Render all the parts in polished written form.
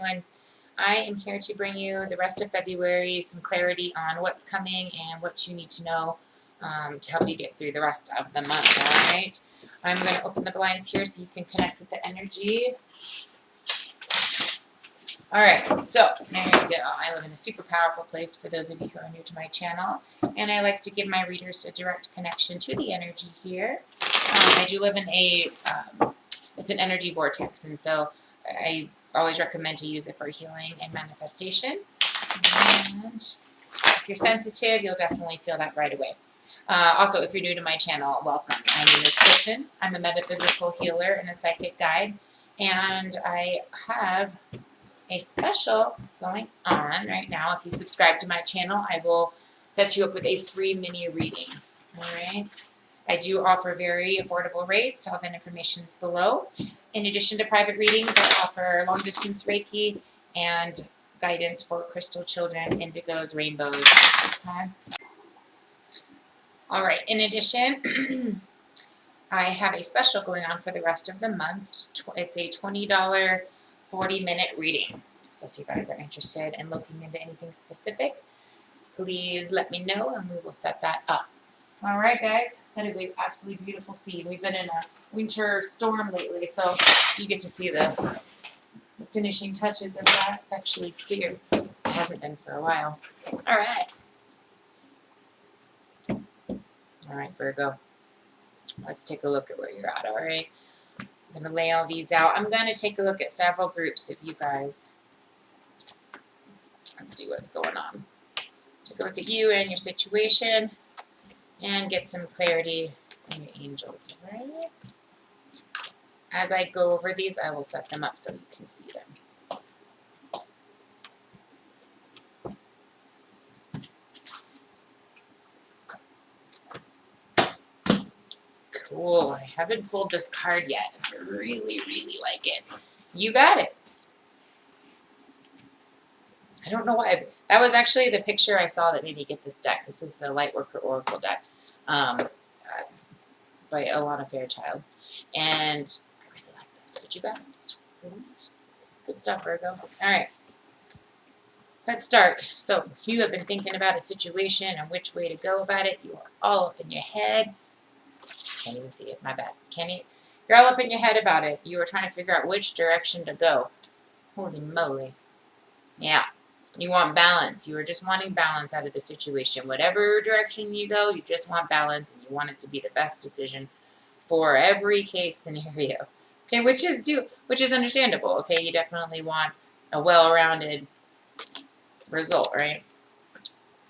everyone. I am here to bring you the rest of February, some clarity on what's coming and what you need to know to help you get through the rest of the month, all right? I'm going to open the blinds here so you can connect with the energy. All right, so there you go. I live in a super powerful place for those of you who are new to my channel, and I like to give my readers a direct connection to the energy here. I do live in a, it's an energy vortex, and so I always recommend to use it for healing and manifestation. And if you're sensitive, you'll definitely feel that right away. Also, if you're new to my channel, welcome. My name is Kristen. I'm a metaphysical healer and a psychic guide, and I have a special going on right now. If you subscribe to my channel, I will set you up with a free mini reading. All right. I do offer very affordable rates. All that information is below. In addition to private readings, I offer long distance Reiki and guidance for crystal children, indigos, rainbows. Okay. All right. In addition, I have a special going on for the rest of the month. It's a $20 40-minute reading. So if you guys are interested in looking into anything specific, please let me know and we will set that up. All right, guys, that is an absolutely beautiful scene. We've been in a winter storm lately, so you get to see the finishing touches of that. It's actually clear. It hasn't been for a while. All right. All right, Virgo. Let's take a look at where you're at, all right? I'm going to lay all these out. I'm going to take a look at several groups of you guys. Let's see what's going on. Take a look at you and your situation and get some clarity from your angels, all right? As I go over these, I will set them up so you can see them. Cool. I haven't pulled this card yet. I really, really like it. You got it. I don't know why. That was actually the picture I saw that made me get this deck. This is the Lightworker Oracle deck by Alana Fairchild. And I really like this. But you got it. Sweet. Good stuff, Virgo. All right. Let's start. So you have been thinking about a situation and which way to go about it. You are all up in your head. Can't even see it. My bad. You're all up in your head about it. You were trying to figure out which direction to go. Holy moly. Yeah. You want balance. You were just wanting balance out of the situation. Whatever direction you go, you just want balance, and you want it to be the best decision for every case scenario. Okay, which is understandable. Okay, you definitely want a well-rounded result, right?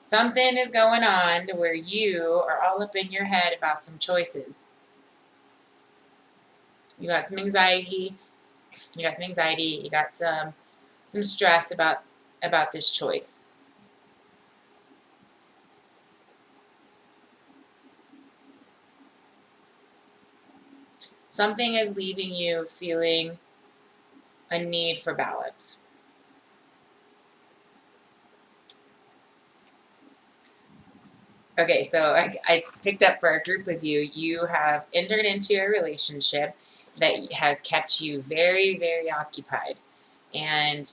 Something is going on to where you are all up in your head about some choices. You got some anxiety. You got some stress about this choice. Something is leaving you feeling a need for balance. Okay, so I picked up for a group of you. You have entered into a relationship that has kept you very, very occupied. And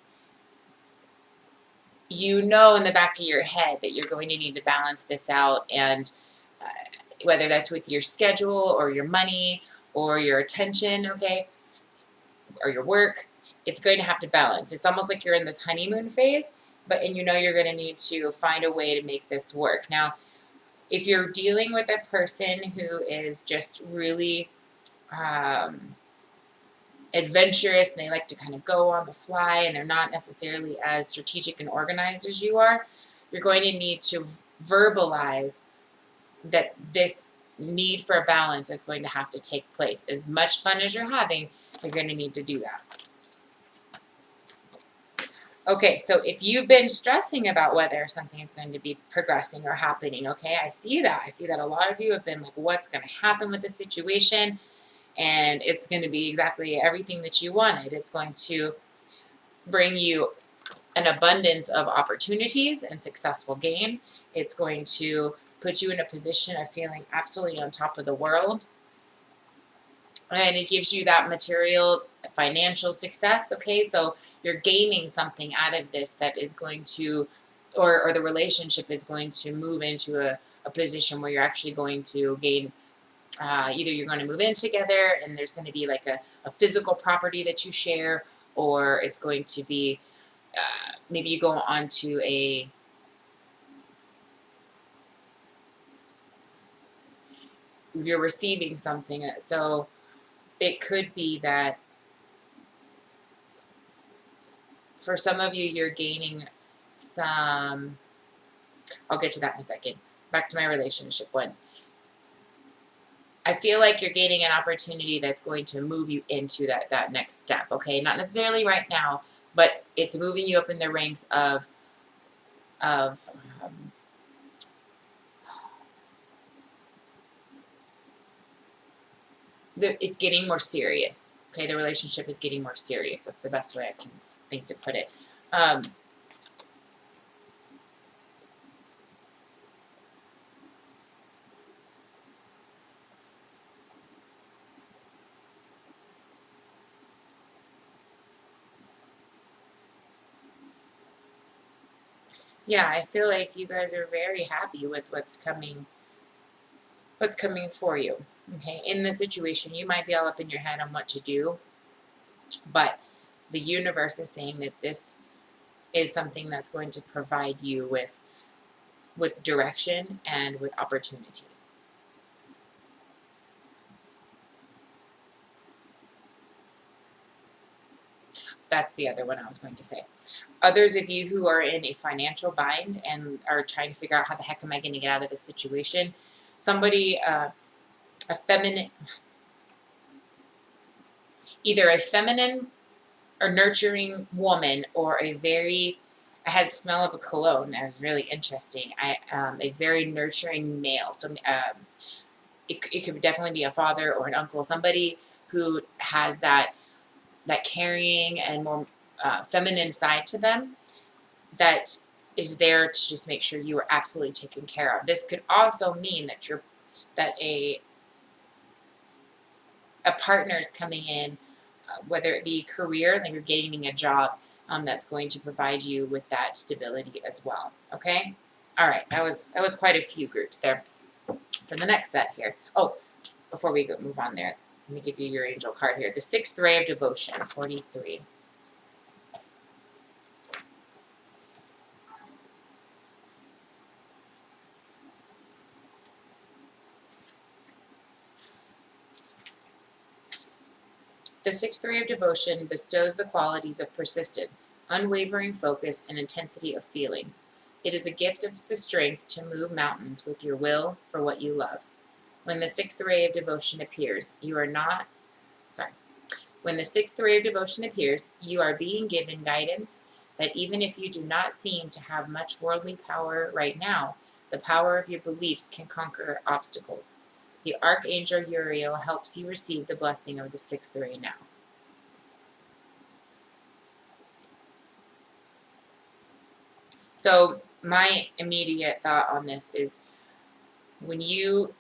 you know in the back of your head that you're going to need to balance this out. And whether that's with your schedule or your money or your attention, okay, or your work, it's going to have to balance. It's almost like you're in this honeymoon phase, and you know you're going to need to find a way to make this work. Now, if you're dealing with a person who is just really adventurous and they like to kind of go on the fly and they're not necessarily as strategic and organized as you are, you're going to need to verbalize that this need for a balance is going to have to take place. As much fun as you're having, you're going to need to do that. Okay, so if you've been stressing about whether something is going to be progressing or happening, okay, I see that. I see that a lot of you have been like, what's going to happen with the situation? And it's going to be exactly everything that you wanted. It's going to bring you an abundance of opportunities and successful gain. It's going to put you in a position of feeling absolutely on top of the world. And it gives you that material financial success. Okay, so you're gaining something out of this that is going to, or the relationship is going to move into a position where you're actually going to gain, either you're going to move in together and there's going to be like a physical property that you share, or it's going to be, maybe you go on to you're receiving something. So it could be that for some of you, you're gaining some, I'll get to that in a second. Back to my relationship ones. I feel like you're gaining an opportunity that's going to move you into that next step, okay? Not necessarily right now, but it's moving you up in the ranks of it's getting more serious, okay? The relationship is getting more serious. That's the best way I can think to put it. Yeah, I feel like you guys are very happy with what's coming for you. Okay, in the situation, you might be all up in your head on what to do, but the universe is saying that this is something that's going to provide you with direction and with opportunity. That's the other one I was going to say. Others of you who are in a financial bind and are trying to figure out how the heck am I going to get out of this situation, somebody, a feminine, either a feminine or nurturing woman, or I had the smell of a cologne. That was really interesting. A very nurturing male. So it could definitely be a father or an uncle, somebody who has that carrying and more feminine side to them, that is there to just make sure you are absolutely taken care of. This could also mean that a partner is coming in, whether it be career, like you're gaining a job, that's going to provide you with that stability as well. Okay, all right. That was quite a few groups there. For the next set here. Oh, before we move on there, let me give you your angel card here. The sixth ray of devotion, 43. The sixth ray of devotion bestows the qualities of persistence, unwavering focus, and intensity of feeling. It is a gift of the strength to move mountains with your will for what you love. When the sixth ray of devotion appears, When the sixth ray of devotion appears, you are being given guidance that even if you do not seem to have much worldly power right now, the power of your beliefs can conquer obstacles. The Archangel Uriel helps you receive the blessing of the sixth ray now. So my immediate thought on this is when you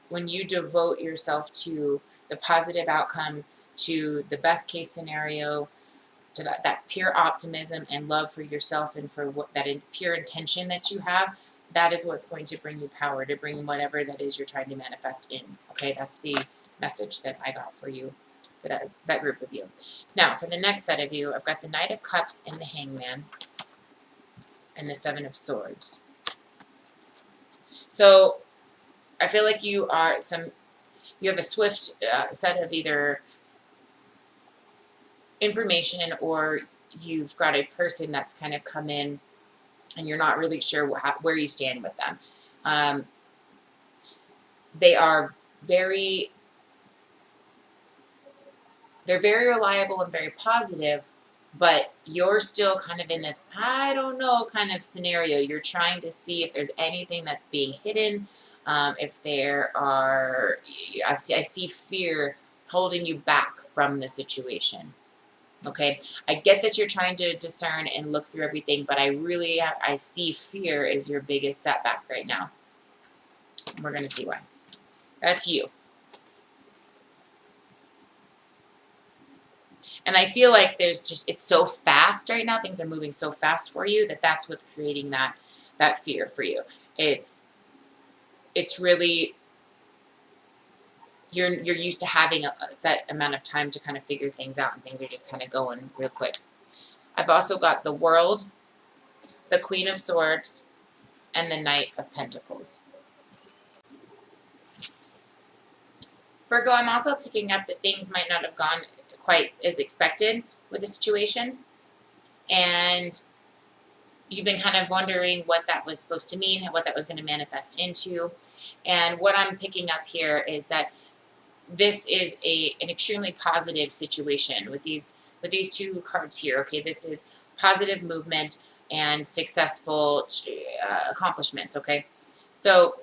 devote yourself to the positive outcome, to the best case scenario, to that pure optimism and love for yourself and for that pure intention that you have, that is what's going to bring you power to bring whatever that is you're trying to manifest in. Okay, that's the message that I got for you, for that group of you. Now, for the next set of you, I've got the Knight of Cups and the Hangman and the Seven of Swords. So I feel like you have a swift set of either information, or you've got a person that's kind of come in and you're not really sure where you stand with them. They are very reliable and very positive, but you're still kind of in this I don't know kind of scenario. You're trying to see if there's anything that's being hidden, if there are, I see fear holding you back from the situation. Okay, I get that you're trying to discern and look through everything, but I see fear as your biggest setback right now. We're going to see why. That's you. And I feel like it's so fast right now. Things are moving so fast for you that's what's creating that fear for you. It's really, you're used to having a set amount of time to kind of figure things out, and things are just kind of going real quick. I've also got the World, the Queen of Swords, and the Knight of Pentacles. Virgo, I'm also picking up that things might not have gone quite as expected with the situation. And you've been kind of wondering what that was supposed to mean, what that was going to manifest into. And what I'm picking up here is that this is an extremely positive situation with these two cards here. Okay, this is positive movement and successful accomplishments. Okay, so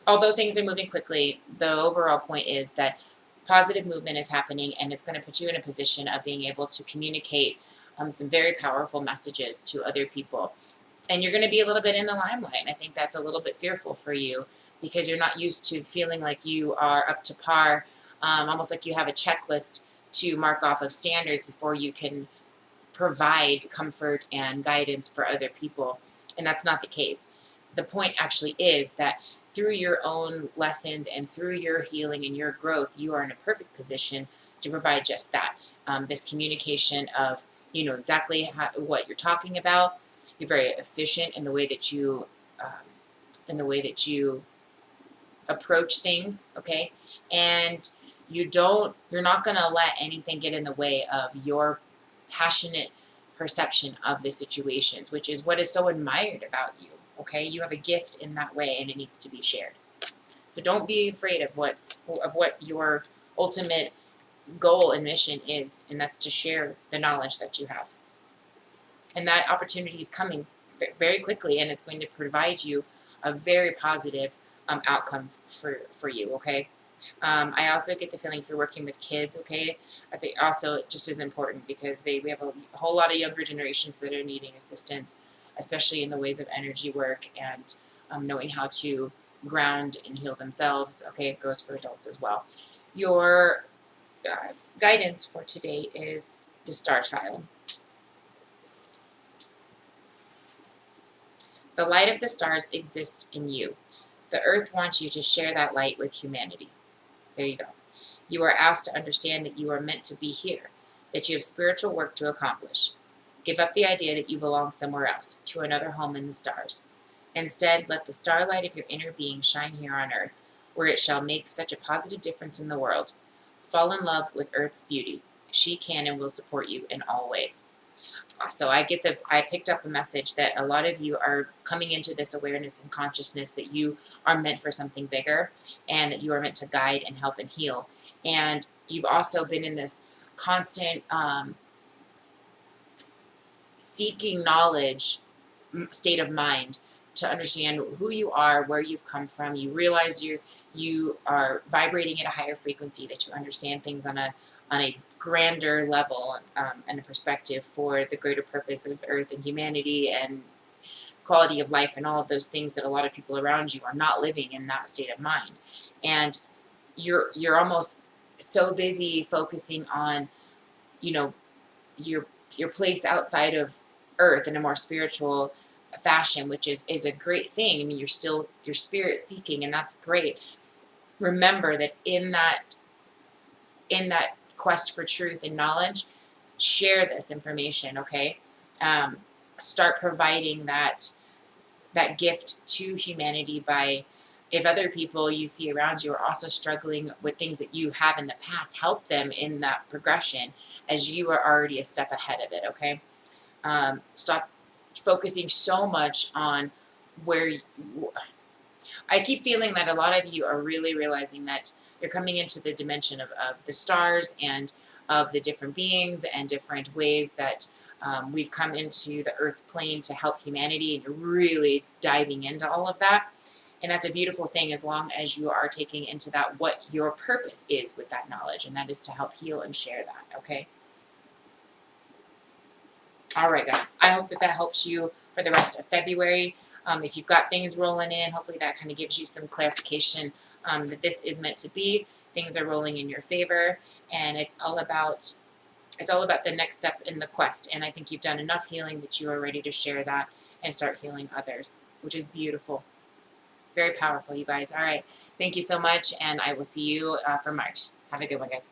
although things are moving quickly, the overall point is that positive movement is happening, and it's going to put you in a position of being able to communicate some very powerful messages to other people. And you're going to be a little bit in the limelight. And I think that's a little bit fearful for you because you're not used to feeling like you are up to par, almost like you have a checklist to mark off of standards before you can provide comfort and guidance for other people. And that's not the case. The point actually is that through your own lessons and through your healing and your growth, you are in a perfect position to provide just that. This communication of, you know exactly what you're talking about. You're very efficient in the way that you approach things, okay? And you're not going to let anything get in the way of your passionate perception of the situations, which is what is so admired about you, okay? You have a gift in that way, and it needs to be shared. So don't be afraid of what your ultimate goal and mission is, and that's to share the knowledge that you have. And that opportunity is coming very quickly, and it's going to provide you a very positive outcome for you, okay? I also get the feeling if you're working with kids, okay, I think also just as important because we have a whole lot of younger generations that are needing assistance, especially in the ways of energy work and knowing how to ground and heal themselves. Okay, it goes for adults as well. Your guidance for today is the Star Child. The light of the stars exists in you. The earth wants you to share that light with humanity. There you go. You are asked to understand that you are meant to be here, that you have spiritual work to accomplish. Give up the idea that you belong somewhere else, to another home in the stars. Instead, let the starlight of your inner being shine here on earth, where it shall make such a positive difference in the world. Fall in love with Earth's beauty. She can and will support you in all ways. So I picked up a message that a lot of you are coming into this awareness and consciousness that you are meant for something bigger and that you are meant to guide and help and heal. And you've also been in this constant seeking knowledge state of mind to understand who you are, where you've come from. You realize you are vibrating at a higher frequency, that you understand things on a grander level and a perspective for the greater purpose of Earth and humanity and quality of life and all of those things that a lot of people around you are not living in that state of mind. And you're almost so busy focusing on, your place outside of Earth in a more spiritual fashion, which is a great thing. I mean, you're spirit seeking, and that's great. Remember that in that quest for truth and knowledge, share this information, okay? Start providing that gift to humanity by, if other people you see around you are also struggling with things that you have in the past, help them in that progression as you are already a step ahead of it, okay? Stop focusing so much on I keep feeling that a lot of you are really realizing that you're coming into the dimension of the stars and of the different beings and different ways that we've come into the earth plane to help humanity, and you're really diving into all of that. And that's a beautiful thing as long as you are taking into that what your purpose is with that knowledge, and that is to help heal and share that, okay? All right, guys. I hope that helps you for the rest of February. If you've got things rolling in, hopefully that kind of gives you some clarification that this is meant to be. Things are rolling in your favor, and it's all about it's all about the next step in the quest. And I think you've done enough healing that you are ready to share that and start healing others, which is beautiful. Very powerful, you guys. All right. Thank you so much. And I will see you for March. Have a good one, guys.